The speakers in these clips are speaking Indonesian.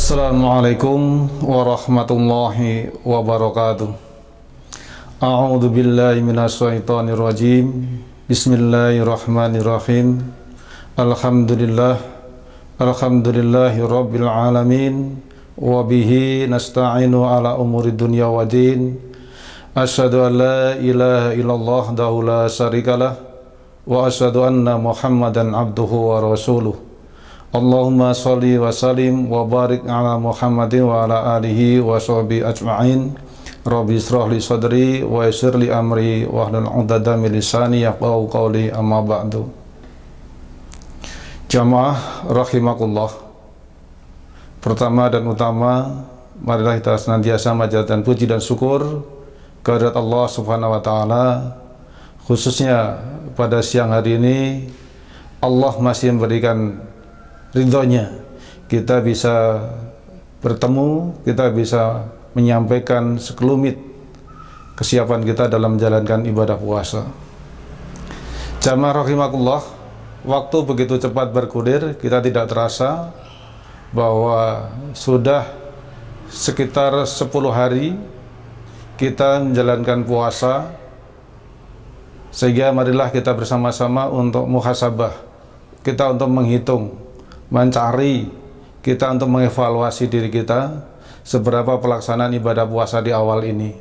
Assalamualaikum warahmatullahi wabarakatuh. A'udzu billahi minasyaitonir rajim. Bismillahirrahmanirrahim. Alhamdulillahi rabbil alamin wa bihi nasta'inu ala umuri dunya waddin. Asyhadu an la ilaha illallah wahdahu la syarikalah wa asyhadu anna Muhammadan abduhu wa rasuluh. Allahumma sholli wa sallim wa barik ala Muhammadin wa ala alihi wa sahbihi ajma'in. Rabbi israh li sadri wa yassir li amri wa hlul 'uqdatam min lisani yafqahu qawli, amma ba'du. Jamaah rahimakumullah. Pertama dan utama, marilah kita senantiasa manjatkan puji dan syukur kehadirat Allah Subhanahu wa taala, khususnya pada siang hari ini Allah masih memberikan ridhonya kita bisa bertemu, kita bisa menyampaikan sekelumit kesiapan kita dalam menjalankan ibadah puasa. Jamaah rahimakumullah, waktu begitu cepat bergulir, kita tidak terasa bahwa sudah sekitar 10 hari kita menjalankan puasa, sehingga marilah kita bersama-sama untuk muhasabah, kita untuk menghitung, mencari, kita untuk mengevaluasi diri kita seberapa pelaksanaan ibadah puasa di awal ini.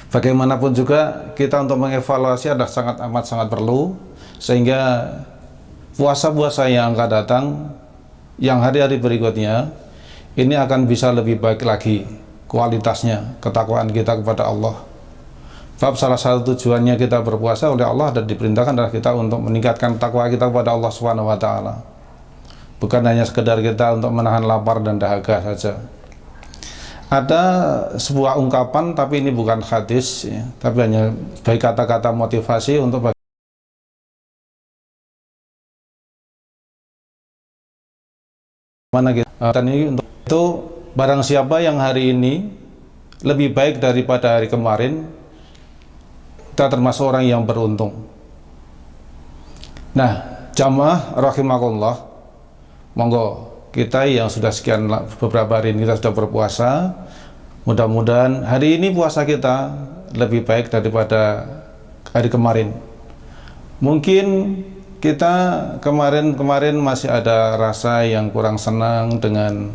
Bagaimanapun juga kita untuk mengevaluasi adalah sangat perlu, sehingga puasa-puasa yang akan datang, yang hari-hari berikutnya ini akan bisa lebih baik lagi kualitasnya, ketakwaan kita kepada Allah. Sebab salah satu tujuannya kita berpuasa oleh Allah dan diperintahkan adalah kita untuk meningkatkan takwa kita kepada Allah Subhanahu wa taala. Bukan hanya sekedar kita untuk menahan lapar dan dahaga saja. Ada sebuah ungkapan, tapi ini bukan hadis, ya, tapi hanya baik kata-kata motivasi untuk bagaimana kita. Dan ini untuk itu, barang siapa yang hari ini lebih baik daripada hari kemarin, kita termasuk orang yang beruntung. Nah, jamaah rahimakumullah, monggo kita yang sudah sekian beberapa hari ini kita sudah berpuasa, mudah-mudahan hari ini puasa kita lebih baik daripada hari kemarin. Mungkin kita kemarin masih ada rasa yang kurang senang dengan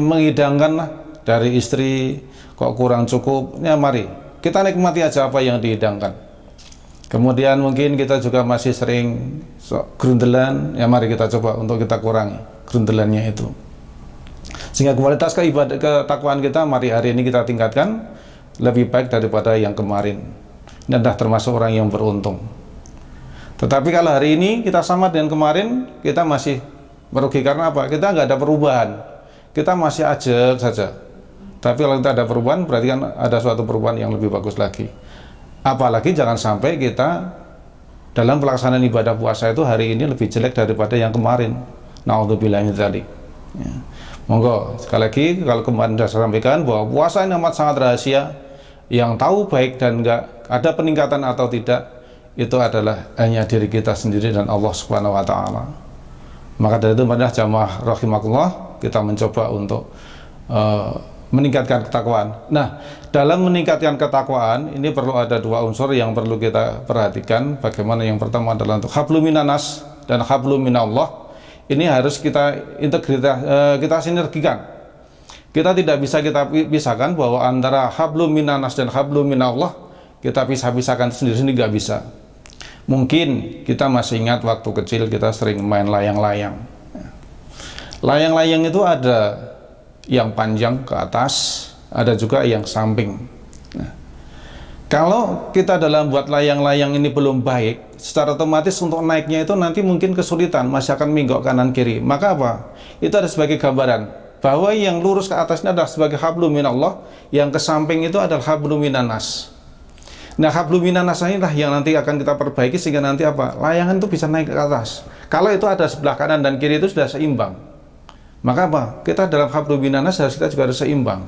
menghidangkan lah dari istri, kok kurang cukup, ya mari kita nikmati aja apa yang dihidangkan. Kemudian mungkin kita juga masih sering grundelan, ya mari kita coba untuk kita kurangi grundelannya itu, sehingga kualitas ketakwaan kita mari hari ini kita tingkatkan lebih baik daripada yang kemarin. Ini adalah termasuk orang yang beruntung. Tetapi kalau hari ini kita sama dengan kemarin, kita masih merugi. Karena apa? Kita nggak ada perubahan, kita masih ajak saja. Tapi kalau kita ada perubahan, berarti kan ada suatu perubahan yang lebih bagus lagi. Apalagi jangan sampai kita dalam pelaksanaan ibadah puasa itu hari ini lebih jelek daripada yang kemarin. Na'udzubillahi min dzalik. Ya. Monggo sekali lagi, kalau kemarin sudah saya sampaikan bahwa puasa ini amat sangat rahasia. Yang tahu baik dan enggak ada peningkatan atau tidak, itu adalah hanya diri kita sendiri dan Allah Subhanahu wa taala. Maka dari itu marilah jamaah rahimakumullah, kita mencoba untuk meningkatkan ketakwaan. Nah, dalam meningkatkan ketakwaan ini perlu ada dua unsur yang perlu kita perhatikan. Bagaimana? Yang pertama adalah untuk hablum minanas dan hablum minallah. Ini harus kita kita sinergikan. Kita tidak bisa kita pisahkan bahwa antara hablum minanas dan hablum minallah kita pisah-pisahkan sendiri-sendiri, nggak bisa. Mungkin kita masih ingat waktu kecil kita sering main layang-layang. Layang-layang itu ada yang panjang ke atas, ada juga yang samping. Nah, kalau kita dalam buat layang-layang ini belum baik, secara otomatis untuk naiknya itu nanti mungkin kesulitan, masih akan minggok kanan kiri. Maka apa? Itu ada sebagai gambaran bahwa yang lurus ke atasnya adalah sebagai hablum minallah, yang ke samping itu adalah hablum minanas. Nah, hablum minanas inilah yang nanti akan kita perbaiki sehingga nanti apa? Layangan itu bisa naik ke atas. Kalau itu ada sebelah kanan dan kiri itu sudah seimbang. Maka apa? Kita dalam hablum minanas harus kita juga harus seimbang.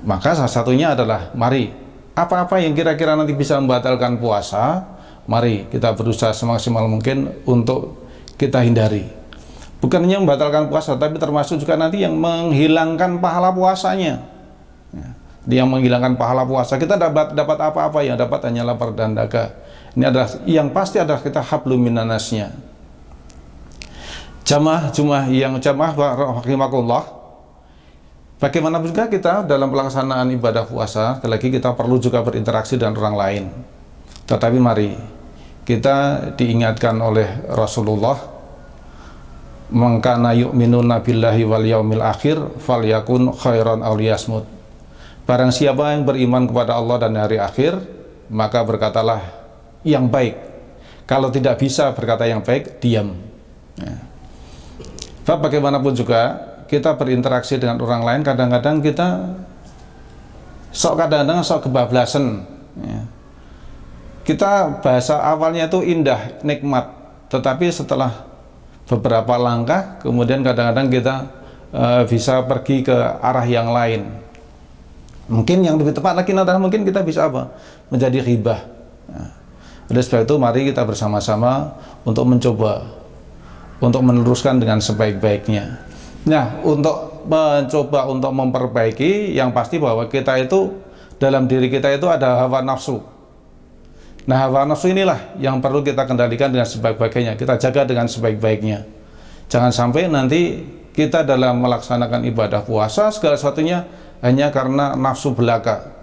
Maka salah satunya adalah mari apa-apa yang kira-kira nanti bisa membatalkan puasa, mari kita berusaha semaksimal mungkin untuk kita hindari. Bukan hanya membatalkan puasa, tapi termasuk juga nanti yang menghilangkan pahala puasanya. Ya, dia yang menghilangkan pahala puasa. Kita dapat apa-apa, yang dapat hanya lapar dan dahaga. Ini adalah yang pasti adalah kita hablum minannasnya. Jamaah rahimakumullah. Bagaimana juga kita dalam pelaksanaan ibadah puasa, lagi kita perlu juga berinteraksi dengan orang lain. Tetapi mari kita diingatkan oleh Rasulullah, man kana yu'minuna billahi wal yaumil akhir falyakun khairan aw liyasmut. Barang siapa yang beriman kepada Allah dan hari akhir, maka berkatalah yang baik. Kalau tidak bisa berkata yang baik, diam. Ya. Bagaimanapun juga kita berinteraksi dengan orang lain, kadang-kadang kita kadang-kadang kebablasan. Ya. Kita bahasa awalnya itu indah, nikmat, tetapi setelah beberapa langkah, kemudian kadang-kadang kita bisa pergi ke arah yang lain. Mungkin yang lebih tepat lagi adalah mungkin kita bisa apa? Menjadi ghibah. Nah, oleh sebab itu mari kita bersama-sama untuk mencoba untuk meneruskan dengan sebaik-baiknya. Nah, untuk mencoba untuk memperbaiki, yang pasti bahwa kita itu dalam diri kita itu ada hawa nafsu. Nah, hawa nafsu inilah yang perlu kita kendalikan dengan sebaik-baiknya, kita jaga dengan sebaik-baiknya. Jangan sampai nanti kita dalam melaksanakan ibadah puasa segala sesuatunya hanya karena nafsu belaka,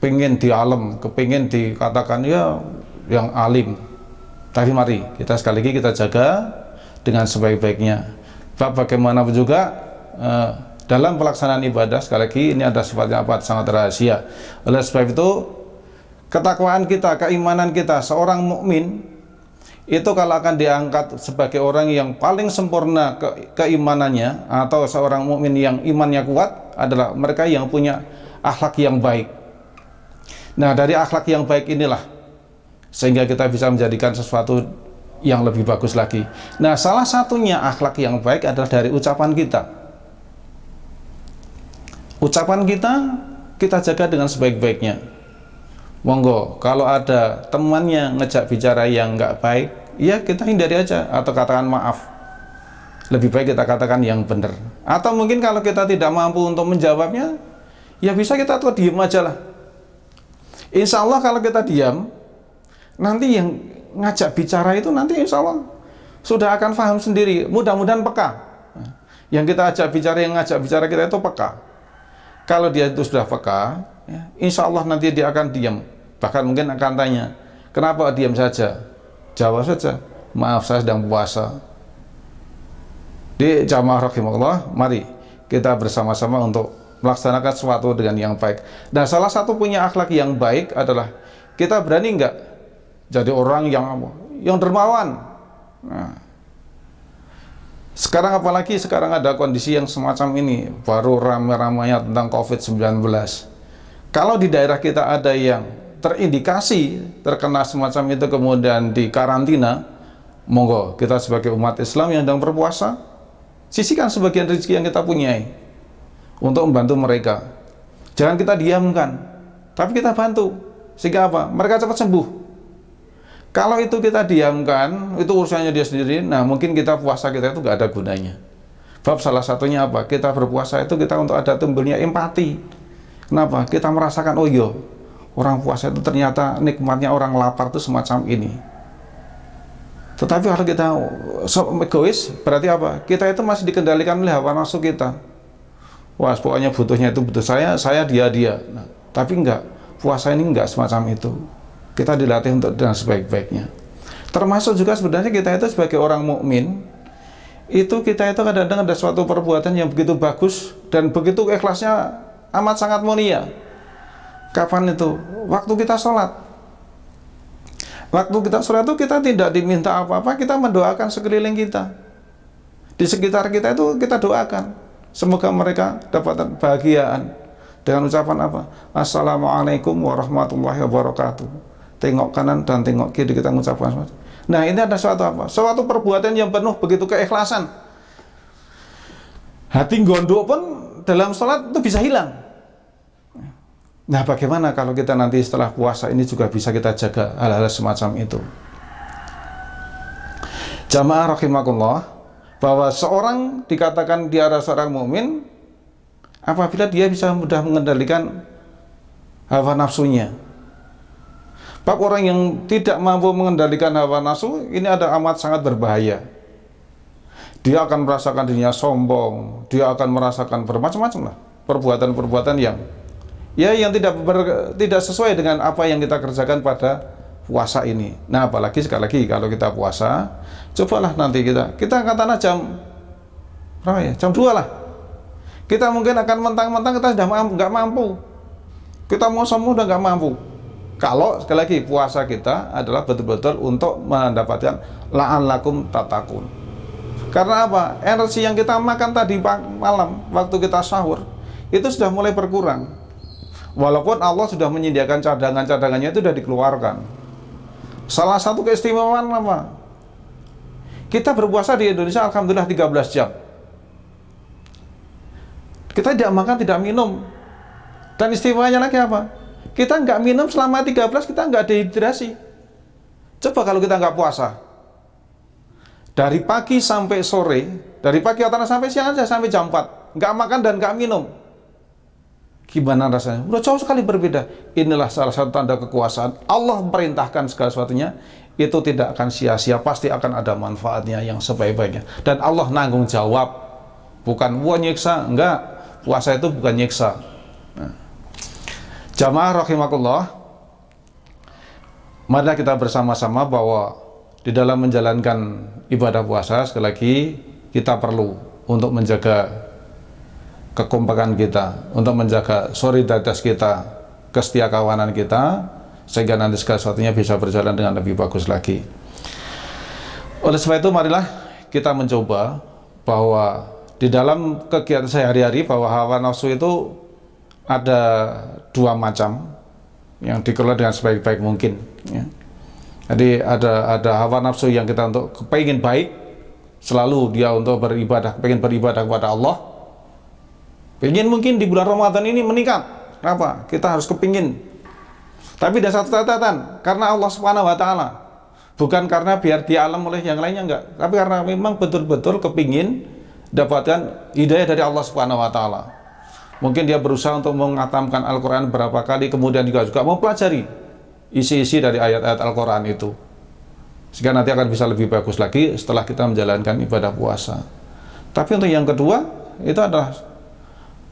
pengen dialam, kepingin dikatakan ya yang alim. Tapi mari kita sekali lagi kita jaga dengan sebaik-baiknya. Bagaimanapun juga dalam pelaksanaan ibadah, sekali lagi ini ada sifatnya apa? Sangat rahasia. Oleh sebab itu ketakwaan kita, keimanan kita, seorang mukmin itu kalau akan diangkat sebagai orang yang paling sempurna keimanannya, atau seorang mukmin yang imannya kuat adalah mereka yang punya akhlak yang baik. Nah, dari akhlak yang baik inilah sehingga kita bisa menjadikan sesuatu yang lebih bagus lagi. Nah, salah satunya akhlak yang baik adalah dari ucapan kita. Ucapan kita jaga dengan sebaik-baiknya. Monggo, kalau ada temannya ngejak bicara yang nggak baik, ya kita hindari aja atau katakan maaf. Lebih baik kita katakan yang benar. Atau mungkin kalau kita tidak mampu untuk menjawabnya, ya bisa kita tuh diam aja lah. Insya Allah kalau kita diam, nanti yang ngajak bicara itu nanti insya Allah sudah akan paham sendiri. Mudah-mudahan peka. Yang kita ajak bicara, yang ngajak bicara kita itu peka. Kalau dia itu sudah peka, ya, insya Allah nanti dia akan diam. Bahkan mungkin akan tanya, kenapa diam saja? Jawab saja, maaf saya sedang puasa. Di jamaah rahimakumullah, mari kita bersama-sama untuk melaksanakan sesuatu dengan yang baik. Dan salah satu punya akhlak yang baik adalah kita berani enggak jadi orang yang dermawan. Nah, sekarang apalagi sekarang ada kondisi yang semacam ini, baru ramai-ramainya tentang COVID-19. Kalau di daerah kita ada yang terindikasi terkena semacam itu kemudian di karantina, monggo kita sebagai umat Islam yang sedang berpuasa, sisihkan sebagian rezeki yang kita punyai untuk membantu mereka. Jangan kita diamkan, tapi kita bantu sehingga apa? Mereka cepat sembuh. Kalau itu kita diamkan, itu urusannya dia sendiri. Nah, mungkin kita puasa kita itu gak ada gunanya. Bab salah satunya apa? Kita berpuasa itu kita untuk ada timbulnya empati. Kenapa? Kita merasakan, oh iya, orang puasa itu ternyata nikmatnya orang lapar itu semacam ini. Tetapi kalau kita egois, berarti apa? Kita itu masih dikendalikan oleh hawa nafsu kita. Wah, pokoknya butuhnya itu butuh saya dia. Nah, tapi enggak, puasa ini enggak semacam itu. Kita dilatih untuk dengan sebaik-baiknya. Termasuk juga sebenarnya kita itu sebagai orang mukmin, itu kita itu kadang-kadang ada suatu perbuatan yang begitu bagus dan begitu ikhlasnya amat sangat mulia. Kapan itu? Waktu kita sholat. Waktu kita sholat itu kita tidak diminta apa-apa, kita mendoakan sekeliling kita. Di sekitar kita itu kita doakan. Semoga mereka dapat kebahagiaan. Dengan ucapan apa? Assalamualaikum warahmatullahi wabarakatuh. Tengok kanan dan tengok kiri kita mengucapkan. Nah, ini ada suatu apa? Suatu perbuatan yang penuh begitu keikhlasan. Hati gondok pun dalam sholat itu bisa hilang. Nah, bagaimana kalau kita nanti setelah puasa ini juga bisa kita jaga hal-hal semacam itu? Jamaah rahimakumullah, bahwa seorang dikatakan dia adalah seorang mukmin apabila dia bisa mudah mengendalikan hawa nafsunya. Bab orang yang tidak mampu mengendalikan hawa nafsu ini ada amat sangat berbahaya. Dia akan merasakan dirinya sombong, dia akan merasakan bermacam-macam lah perbuatan-perbuatan yang tidak sesuai dengan apa yang kita kerjakan pada puasa ini. Nah, apalagi sekali lagi kalau kita puasa, cobalah nanti kita katakanlah jam berapa ya? Jam 2 lah. Kita mungkin akan mentang-mentang kita sudah nggak mampu. Kita mau semua udah nggak mampu. Kalau sekali lagi puasa kita adalah betul-betul untuk mendapatkan la'allakum tatakun. Karena apa? Energi yang kita makan tadi malam waktu kita sahur itu sudah mulai berkurang. Walaupun Allah sudah menyediakan cadangan-cadangannya itu sudah dikeluarkan. Salah satu keistimewaan apa? Kita berpuasa di Indonesia alhamdulillah 13 jam. Kita tidak makan, tidak minum. Dan istimewanya lagi apa? Kita nggak minum selama 13, kita nggak dehidrasi. Coba kalau kita nggak puasa. Dari pagi sampai sore, dari pagi atau sampai siang aja, sampai jam 4. Nggak makan dan nggak minum. Gimana rasanya? Udah jauh sekali berbeda. Inilah salah satu tanda kekuasaan. Allah memerintahkan segala sesuatunya, itu tidak akan sia-sia, pasti akan ada manfaatnya yang sebaik-baiknya. Dan Allah nanggung jawab. Bukan, wah nyiksa, enggak. Puasa itu bukan nyiksa. Nah. Jamaah rahimakumullah, marilah kita bersama-sama bahwa di dalam menjalankan ibadah puasa, sekali lagi kita perlu untuk menjaga kekompakan kita, untuk menjaga solidaritas kita, kesetiakawanan kita, sehingga nanti segala sesuatunya bisa berjalan dengan lebih bagus lagi. Oleh sebab itu marilah kita mencoba bahwa di dalam kegiatan sehari-hari bahwa hawa nafsu itu ada dua macam yang dikelola dengan sebaik-baik mungkin ya. Jadi ada hawa nafsu yang kita untuk kepingin baik, selalu dia untuk beribadah, pengen beribadah kepada Allah, pengen mungkin di bulan Ramadan ini meningkat. Kenapa? Kita harus kepingin. Tapi ada satu catatan, karena Allah Subhanahu wa Ta'ala, bukan karena biar dialam oleh yang lainnya, enggak, tapi karena memang betul-betul kepingin dapatkan hidayah dari Allah Subhanahu wa Ta'ala. Mungkin dia berusaha untuk mengatamkan Al-Quran berapa kali, kemudian juga mempelajari isi-isi dari ayat-ayat Al-Quran itu, sehingga nanti akan bisa lebih bagus lagi setelah kita menjalankan ibadah puasa. Tapi untuk yang kedua, itu adalah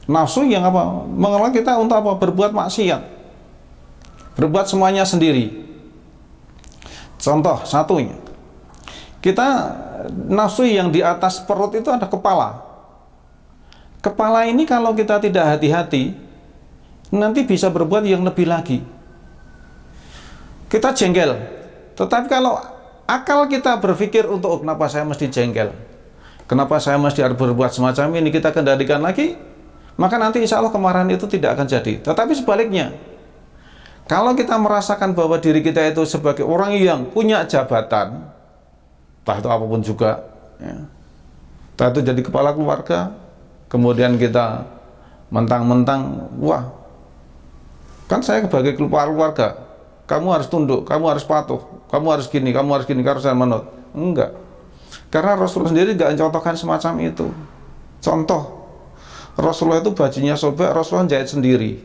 nafsu yang apa? Mengelola kita untuk apa? Berbuat maksiat, berbuat semuanya sendiri. Contoh satunya, kita nafsu yang di atas perut itu ada kepala. Kepala ini kalau kita tidak hati-hati, nanti bisa berbuat yang lebih lagi. Kita jengkel, tetapi kalau akal kita berpikir untuk kenapa saya mesti jengkel, kenapa saya mesti harus berbuat semacam ini, kita kendalikan lagi, maka nanti insya Allah kemarahan itu tidak akan jadi. Tetapi sebaliknya, kalau kita merasakan bahwa diri kita itu sebagai orang yang punya jabatan, entah itu apapun juga ya, entah itu jadi kepala keluarga, kemudian kita mentang-mentang, wah, kan saya sebagai kepala keluarga, kamu harus tunduk, kamu harus patuh, kamu harus gini, kamu harus gini, kamu harus manut. Enggak, karena Rasulullah sendiri enggak mencontohkan semacam itu. Contoh, Rasulullah itu bajunya sobek, Rasulullah jahit sendiri.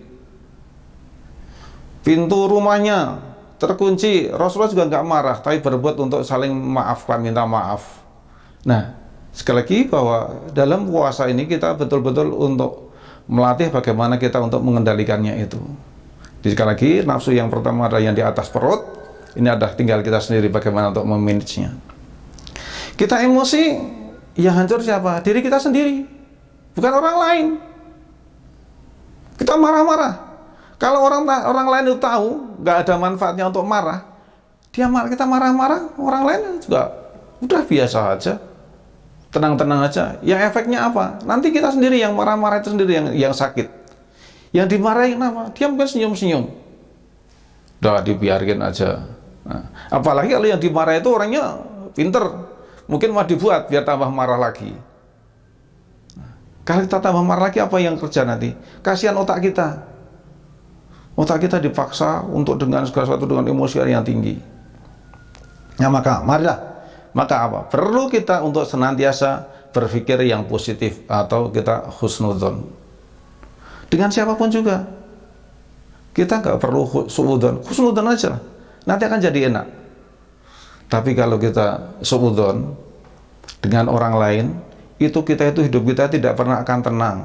Pintu rumahnya terkunci, Rasulullah juga enggak marah, tapi berbuat untuk saling maafkan, minta maaf. Nah, sekali lagi bahwa dalam puasa ini kita betul-betul untuk melatih bagaimana kita untuk mengendalikannya itu. Jadi sekali lagi, nafsu yang pertama ada yang di atas perut, ini ada tinggal kita sendiri bagaimana untuk memanagenya. Kita emosi, yang hancur siapa? Diri kita sendiri, bukan orang lain. Kita marah-marah. Kalau orang lain itu tahu nggak ada manfaatnya untuk marah, kita marah-marah, orang lain juga udah biasa aja, tenang-tenang aja. Yang efeknya apa? Nanti kita sendiri yang marah-marah itu sendiri yang sakit. Yang dimarahin apa? Dia mungkin senyum-senyum, udah dibiarkan aja. Nah, apalagi kalau yang dimarahin itu orangnya pinter, mungkin mau dibuat biar tambah marah lagi. Nah, kalau kita tambah marah lagi, apa yang kerja nanti? Kasihan otak kita. Otak kita dipaksa untuk dengan segala sesuatu dengan emosi yang tinggi. Nah, maka marilah Maka apa? Perlu kita untuk senantiasa berpikir yang positif atau kita husnudzon dengan siapapun juga. Kita nggak perlu suudzon, husnudzon aja lah, nanti akan jadi enak. Tapi kalau kita suudzon dengan orang lain, itu hidup kita tidak pernah akan tenang.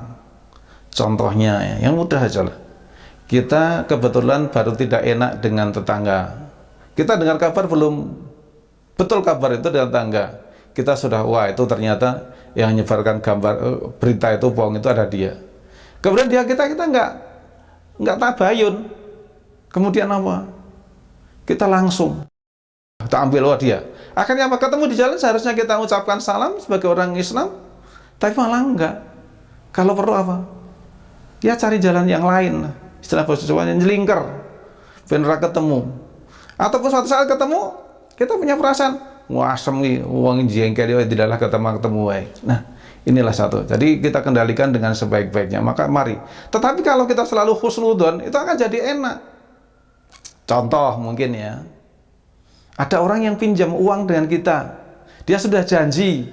Contohnya ya, yang mudah aja lah, kita kebetulan baru tidak enak dengan tetangga, kita dengar kabar belum betul kabar itu dari tetangga, kita sudah wah itu ternyata yang menyebarkan gambar berita itu bohong, itu ada dia. Kemudian kita nggak tabayun, kemudian apa? Kita langsung kita ambil dia. Akhirnya apa? Ketemu di jalan seharusnya kita ucapkan salam sebagai orang Islam, tapi malah enggak. Kalau perlu apa? Ya cari jalan yang lain, istilah bahasa Jawanya nyelingker, bener ketemu. Ataupun suatu saat ketemu, kita punya perasaan, wah semi uang jengkel tidaklah ketemu. Nah, inilah satu. Jadi kita kendalikan dengan sebaik-baiknya. Maka mari. Tetapi kalau kita selalu husnudzon, itu akan jadi enak. Contoh mungkin ya, ada orang yang pinjam uang dengan kita, dia sudah janji,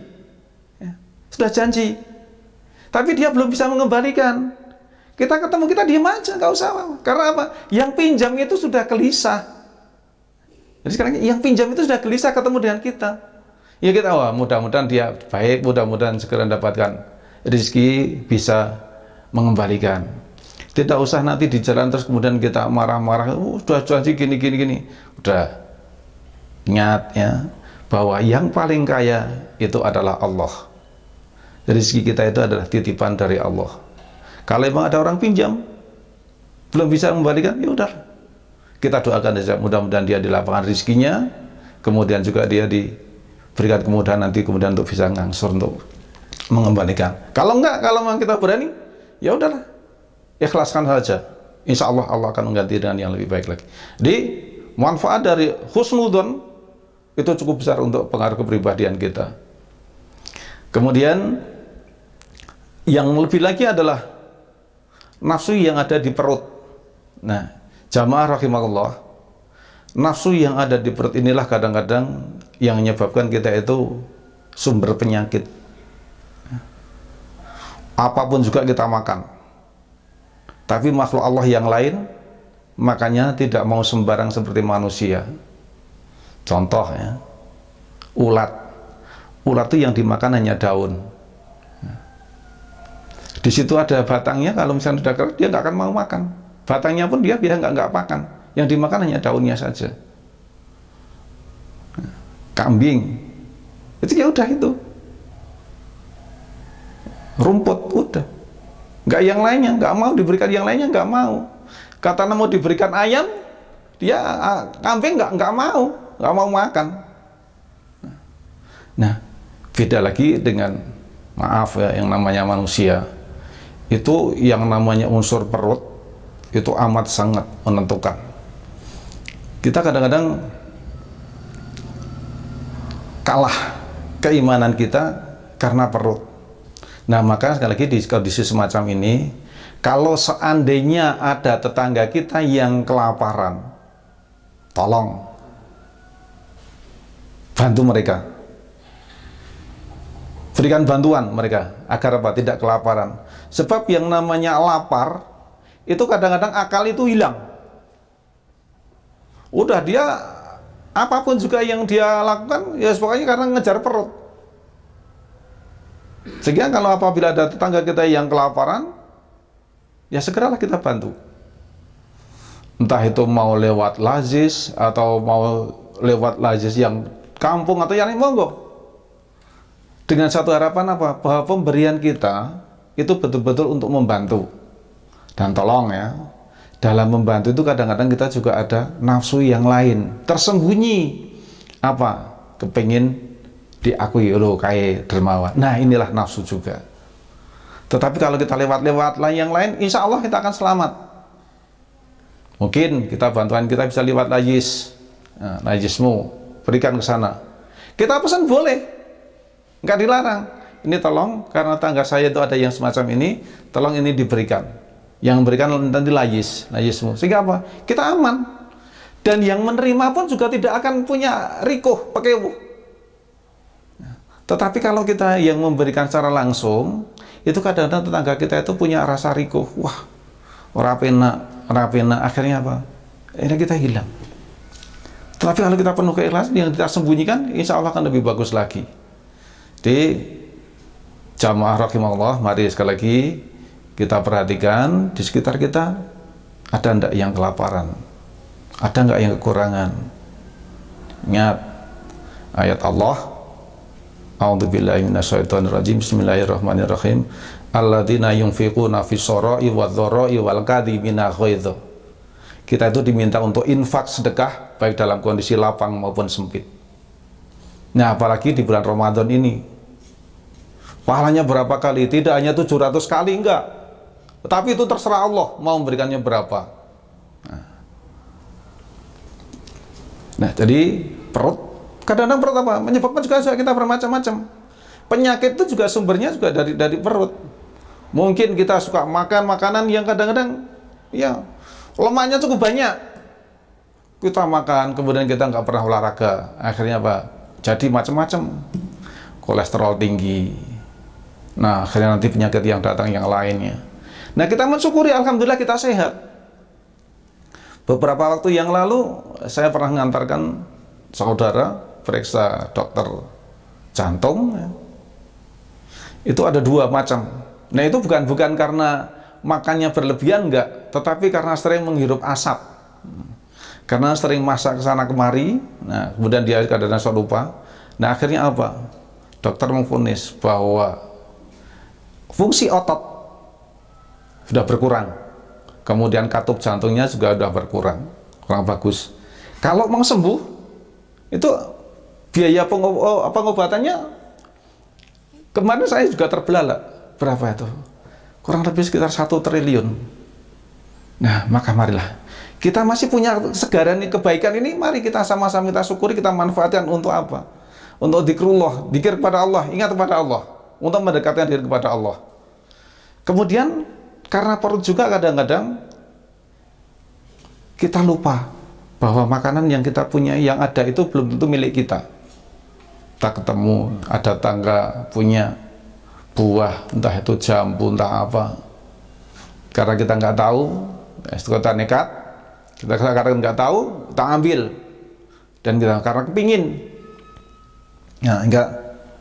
tapi dia belum bisa mengembalikan. Kita ketemu, kita diam aja, nggak usah apa. Karena apa? Yang pinjam itu sudah gelisah. Jadi sekarang yang pinjam itu sudah gelisah ketemu dengan kita. Ya kita, wah mudah-mudahan dia baik, mudah-mudahan segera mendapatkan rezeki bisa mengembalikan. Tidak usah nanti di jalan terus kemudian kita marah-marah, sudah janji gini. Udah ingat ya, bahwa yang paling kaya itu adalah Allah. Rezeki kita itu adalah titipan dari Allah. Kalau memang ada orang pinjam belum bisa mengembalikan, ya udah, kita doakan saja mudah-mudahan dia dilapangkan rezekinya, kemudian juga dia diberikan kemudahan nanti kemudian untuk bisa ngangsur untuk mengembalikan. Kalau enggak, kalau memang kita berani, ya udahlah, ikhlaskan saja. Insya Allah Allah akan mengganti dengan yang lebih baik lagi. Jadi manfaat dari husnudzon itu cukup besar untuk pengaruh kepribadian kita. Kemudian yang lebih lagi adalah nafsu yang ada di perut. Nah, jamaah rahimakumullah, nafsu yang ada di perut inilah kadang-kadang yang menyebabkan kita itu sumber penyakit. Apapun juga kita makan, tapi makhluk Allah yang lain makanya tidak mau sembarang seperti manusia. Contoh ya, ulat itu yang dimakan hanya daun. Di situ ada batangnya, kalau misalnya sudah keras dia nggak akan mau makan. Batangnya pun dia nggak makan. Yang dimakan hanya daunnya saja. Kambing, itu ya udah itu. Rumput udah. Nggak yang lainnya, nggak mau diberikan yang lainnya, nggak mau. Kata mau diberikan ayam, dia kambing nggak mau makan. Nah, beda lagi dengan maaf ya, yang namanya manusia. Itu yang namanya unsur perut itu amat sangat menentukan. Kita kadang-kadang kalah keimanan kita karena perut. Nah, maka sekali lagi di kondisi semacam ini, kalau seandainya ada tetangga kita yang kelaparan, tolong bantu mereka, berikan bantuan mereka agar apa? Tidak kelaparan. Sebab yang namanya lapar itu kadang-kadang akal itu hilang. Udah dia apapun juga yang dia lakukan ya pokoknya karena ngejar perut. Sehingga kalau apabila ada tetangga kita yang kelaparan, ya segeralah kita bantu. Entah itu mau lewat lazis atau mau lewat lazis yang kampung atau yang monggo. Dengan satu harapan apa? Bahwa pemberian kita itu betul-betul untuk membantu. Dan tolong ya, dalam membantu itu kadang-kadang kita juga ada nafsu yang lain tersembunyi. Apa? Kepingin diakui loh kayak dermawan. Nah, inilah nafsu juga. Tetapi kalau kita lewat-lewat yang lain, insya Allah kita akan selamat. Mungkin kita bantuan kita bisa lewat najis, najismu berikan ke sana. Kita pesan boleh, nggak dilarang. Ini tolong, karena tangga saya itu ada yang semacam ini, tolong ini diberikan. Yang berikan nanti najismu. Sehingga apa? Kita aman. Dan yang menerima pun juga tidak akan punya rikuh, pakewu. Tetapi kalau kita yang memberikan secara langsung, itu kadang-kadang tetangga kita itu punya rasa rikuh, wah, ora penak, akhirnya apa? Akhirnya kita hilang. Tetapi kalau kita penuh keikhlasan, yang kita sembunyikan, insya Allah akan lebih bagus lagi. Di jamaah rahimahullah, mari sekali lagi kita perhatikan di sekitar kita, ada enggak yang kelaparan, ada enggak yang kekurangan. Ingat ayat Allah, a'udzubillahi minasyaitonirrajim, bismillahirrahmanirrahim, alladzina yunfiquna fis sarai wadh-dharai wal kadhimina ghaidh. Kita itu diminta untuk infak sedekah baik dalam kondisi lapang maupun sempit. Nah, apalagi di bulan Ramadan ini, pahalanya berapa kali? Tidak hanya 700 kali, enggak, tapi itu terserah Allah mau memberikannya berapa. Nah, jadi perut, kadang-kadang perut apa? Menyebabkan juga kita bermacam-macam. Penyakit itu juga sumbernya juga dari perut. Mungkin kita suka makan makanan yang kadang-kadang ya lemaknya cukup banyak. Kita makan, kemudian kita nggak pernah olahraga, akhirnya apa? Jadi macam-macam. Kolesterol tinggi. Nah, akhirnya nanti penyakit yang datang yang lainnya. Nah, kita mensyukuri, alhamdulillah kita sehat. Beberapa waktu yang lalu saya pernah mengantarkan saudara periksa dokter jantung. Itu ada 2 macam. Nah, itu bukan karena makannya berlebihan, enggak, tetapi karena sering menghirup asap. Karena sering masak ke sana kemari, nah kemudian dia kadang-kadang lupa. Nah, akhirnya apa? Dokter memvonis bahwa fungsi otot sudah berkurang. Kemudian katup jantungnya juga sudah berkurang, kurang bagus. Kalau mau sembuh, itu biaya pengobatannya kemarin saya juga terbelalak. Berapa itu? Kurang lebih sekitar 1 triliun. Nah, maka marilah kita masih punya segaran kebaikan ini, mari kita sama-sama kita syukuri, kita manfaatkan untuk apa? Untuk zikrullah, zikir kepada Allah, ingat kepada Allah, untuk mendekatkan diri kepada Allah. Kemudian karena perut juga kadang-kadang kita lupa bahwa makanan yang kita punya, yang ada itu belum tentu milik kita. Kita ketemu ada tangga punya buah, entah itu jambu, entah apa. Karena kita nggak tahu, kita nekat, kita karena nggak tahu, kita ambil, dan kita karena kepingin, nah enggak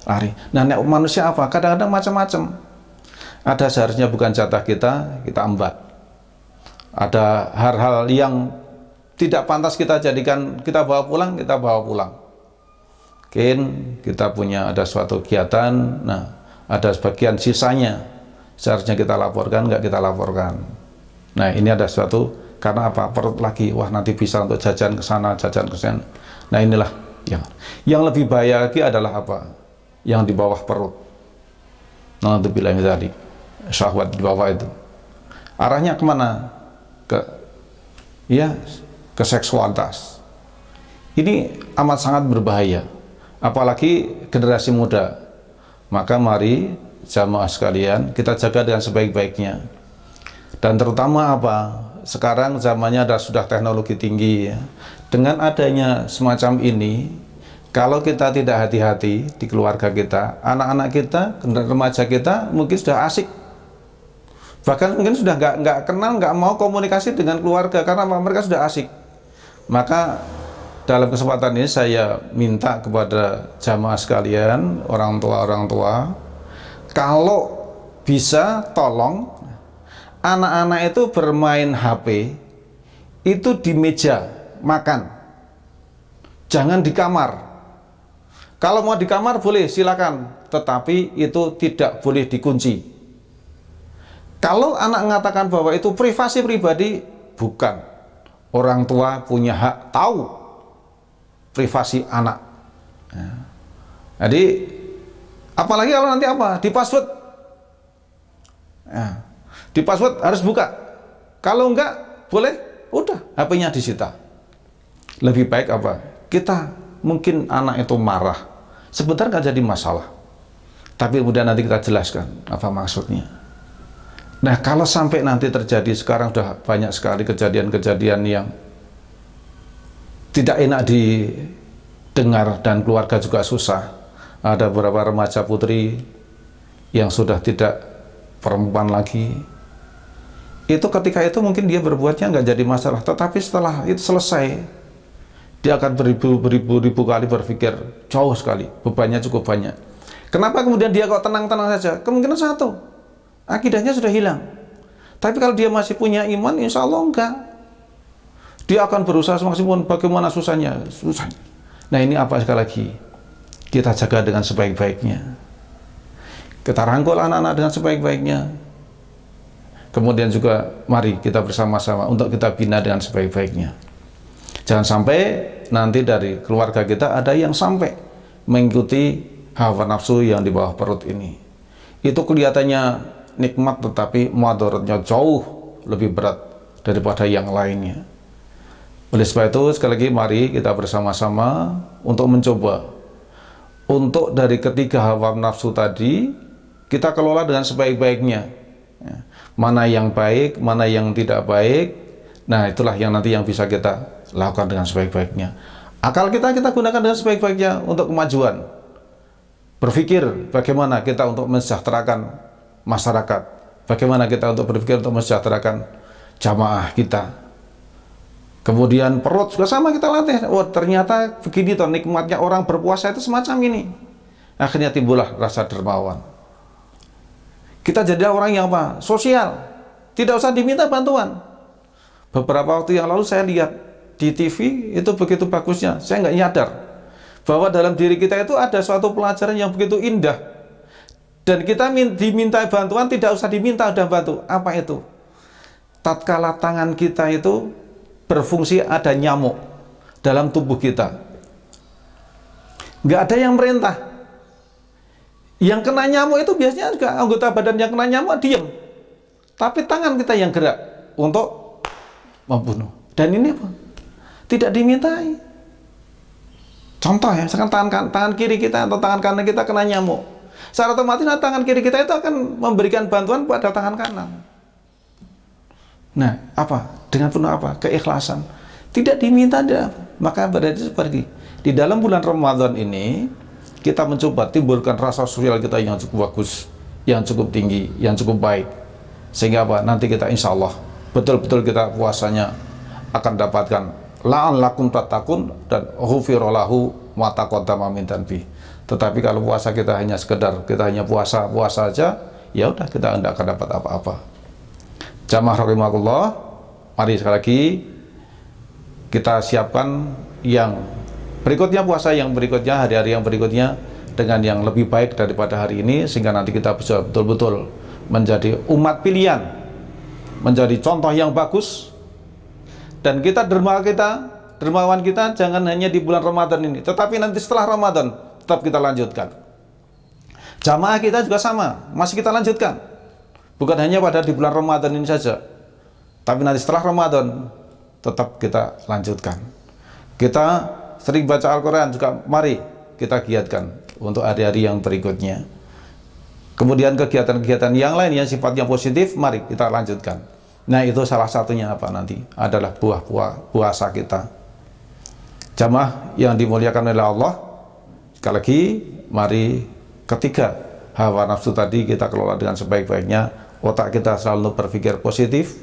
lari. Nah, manusia apa? Kadang-kadang macam-macam. Ada seharusnya bukan jatah kita embat. Ada hal-hal yang tidak pantas kita jadikan, kita bawa pulang, Mungkin kita punya ada suatu kegiatan, nah ada sebagian sisanya seharusnya kita laporkan, nggak kita laporkan. Nah, ini ada suatu, karena apa? Perut lagi, wah nanti bisa untuk jajan ke sana, jajan ke sana. Nah, inilah yang lebih bahaya lagi adalah apa? Yang di bawah perut. Nah, itu bilang tadi syahwat di bawah itu arahnya kemana? Ke seksualitas. Ini amat sangat berbahaya, apalagi generasi muda. Maka mari jamaah sekalian kita jaga dengan sebaik-baiknya. Dan terutama apa? Sekarang zamannya sudah teknologi tinggi ya. Dengan adanya semacam ini, kalau kita tidak hati-hati di keluarga kita, anak-anak kita, remaja kita mungkin sudah asik. Bahkan mungkin sudah nggak kenal, nggak mau komunikasi dengan keluarga karena mereka sudah asik. Maka dalam kesempatan ini saya minta kepada jamaah sekalian, orang tua, kalau bisa tolong anak-anak itu bermain HP itu di meja makan, jangan di kamar. Kalau mau di kamar boleh silakan, tetapi itu tidak boleh dikunci. Kalau anak mengatakan bahwa itu privasi pribadi, bukan. Orang tua punya hak tahu privasi anak. Jadi apalagi kalau nanti apa? Di password. Di password harus buka. Kalau enggak boleh, udah HP-nya disita. Lebih baik apa? Kita mungkin anak itu marah, sebentar nggak jadi masalah, tapi kemudian nanti kita jelaskan apa maksudnya. Nah, kalau sampai nanti terjadi, sekarang sudah banyak sekali kejadian-kejadian yang tidak enak didengar dan keluarga juga susah. Ada beberapa remaja putri yang sudah tidak perempuan lagi. Itu ketika itu mungkin dia berbuatnya nggak jadi masalah, tetapi setelah itu selesai, dia akan beribu-ribu kali berpikir jauh sekali, bebannya cukup banyak. Kenapa kemudian dia kok tenang-tenang saja? Kemungkinan satu, akidahnya sudah hilang. Tapi kalau dia masih punya iman, insya Allah enggak. Dia akan berusaha semaksimal bagaimana susahnya. Nah ini apa sekali lagi? Kita jaga dengan sebaik-baiknya. Kita rangkul anak-anak dengan sebaik-baiknya. Kemudian juga mari kita bersama-sama untuk kita bina dengan sebaik-baiknya. Jangan sampai nanti dari keluarga kita ada yang sampai mengikuti hawa nafsu yang di bawah perut ini. Itu kelihatannya nikmat tetapi mudaratnya jauh lebih berat daripada yang lainnya. Oleh sebab itu sekali lagi mari kita bersama-sama untuk mencoba untuk dari ketiga hawa nafsu tadi kita kelola dengan sebaik-baiknya. Mana yang baik, mana yang tidak baik. Nah itulah yang nanti yang bisa kita lakukan dengan sebaik-baiknya. Akal kita gunakan dengan sebaik-baiknya untuk kemajuan. Berpikir bagaimana kita untuk mensejahterakan masyarakat, bagaimana kita untuk berpikir untuk mensejahterakan jamaah kita. Kemudian perut juga sama kita latih. Oh ternyata begini toh nikmatnya orang berpuasa itu semacam ini. Akhirnya timbullah rasa dermawan. Kita jadi orang yang apa? Sosial. Tidak usah diminta bantuan. Beberapa waktu yang lalu saya lihat di TV itu begitu bagusnya. Saya nggak nyadar bahwa dalam diri kita itu ada suatu pelajaran yang begitu indah. Dan kita diminta bantuan tidak usah diminta udah bantu. Apa itu? Tatkala tangan kita itu berfungsi ada nyamuk dalam tubuh kita. Nggak ada yang merintah. Yang kena nyamuk itu biasanya juga anggota badan yang kena nyamuk diam. Tapi tangan kita yang gerak untuk membunuh. Dan ini apa? Tidak dimintai. Contoh ya, misalkan tangan kiri kita atau tangan kanan kita kena nyamuk. Secara otomatis tangan kiri kita itu akan memberikan bantuan pada tangan kanan. Nah, apa? Dengan penuh apa? Keikhlasan. Tidak diminta dia. Maka berarti seperti di dalam bulan Ramadan ini kita mencoba timbulkan rasa sosial kita yang cukup bagus, yang cukup tinggi, yang cukup baik. Sehingga apa? Nanti kita insya Allah betul-betul kita puasanya akan dapatkan la'allakum tattaqun dan ghufira lahu ma taqaddama min dhanbi. Tetapi kalau puasa kita hanya sekedar kita hanya puasa aja, ya udah kita tidak akan dapat apa-apa. Jamaah rahimakumullah, mari sekali lagi kita siapkan yang berikutnya, puasa yang berikutnya, hari-hari yang berikutnya dengan yang lebih baik daripada hari ini, sehingga nanti kita bisa betul-betul menjadi umat pilihan, menjadi contoh yang bagus. Dan kita dermawan kita jangan hanya di bulan Ramadan ini, tetapi nanti setelah Ramadan tetap kita lanjutkan. Jamaah kita juga sama, masih kita lanjutkan. Bukan hanya pada di bulan Ramadan ini saja, tapi nanti setelah Ramadan tetap kita lanjutkan. Kita sering baca Al-Quran juga, mari kita giatkan untuk hari-hari yang berikutnya. Kemudian kegiatan-kegiatan yang lain yang sifatnya positif, mari kita lanjutkan. Nah itu salah satunya apa nanti? Adalah buah-buah puasa kita. Jamaah yang dimuliakan oleh Allah, sekali lagi, mari ketiga hawa nafsu tadi kita kelola dengan sebaik-baiknya. Otak kita selalu berpikir positif,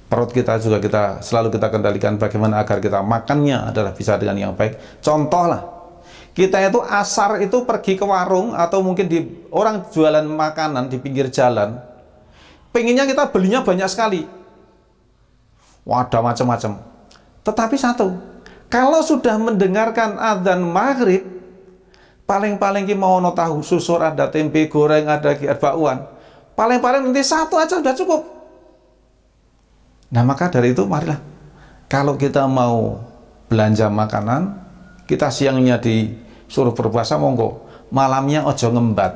perut kita juga selalu kita kendalikan bagaimana agar kita makannya adalah bisa dengan yang baik. Contoh lah, kita itu asar itu pergi ke warung atau mungkin di orang jualan makanan di pinggir jalan, pengennya kita belinya banyak sekali, wadah macam-macam. Tetapi satu, kalau sudah mendengarkan adzan maghrib, paling-paling kita mau tahu susur, ada tempe goreng, ada bakwan, paling-paling nanti satu aja sudah cukup. Nah maka dari itu marilah, kalau kita mau belanja makanan, kita siangnya disuruh berpuasa monggo, malamnya ojo ngembat,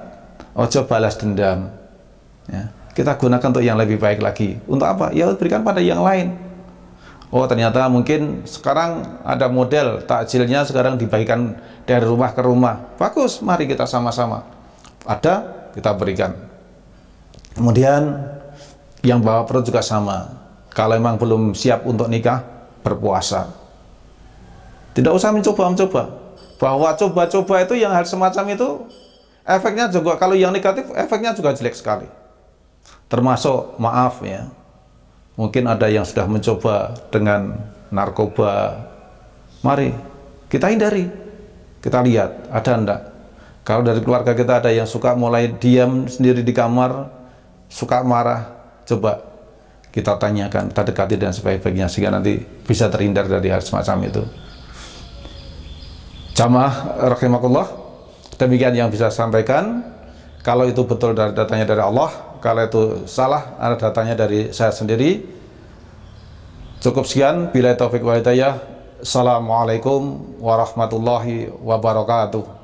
ojo balas dendam ya. Kita gunakan untuk yang lebih baik lagi. Untuk apa? Ya berikan pada yang lain. Oh ternyata mungkin sekarang ada model takjilnya sekarang dibagikan dari rumah ke rumah. Bagus, mari kita sama-sama. Ada, kita berikan. Kemudian yang bawa perut juga sama. Kalau memang belum siap untuk nikah, berpuasa. Tidak usah mencoba-mencoba. bahwa coba-coba itu yang hal semacam itu efeknya juga, kalau yang negatif efeknya juga jelek sekali. Termasuk, maaf ya, mungkin ada yang sudah mencoba dengan narkoba. Mari kita hindari, kita lihat ada enggak. Kalau dari keluarga kita ada yang suka mulai diam sendiri di kamar, suka marah, coba kita tanyakan, kita dekati dan sebaik-baiknya, sehingga nanti bisa terhindar dari hal semacam itu. Jamaah rahimakumullah, demikian yang bisa saya sampaikan. Kalau itu betul dari datanya dari Allah, kalau itu salah ada datanya dari saya sendiri. Cukup sekian, billahi taufik wal hidayah. Assalamualaikum warahmatullahi wabarakatuh.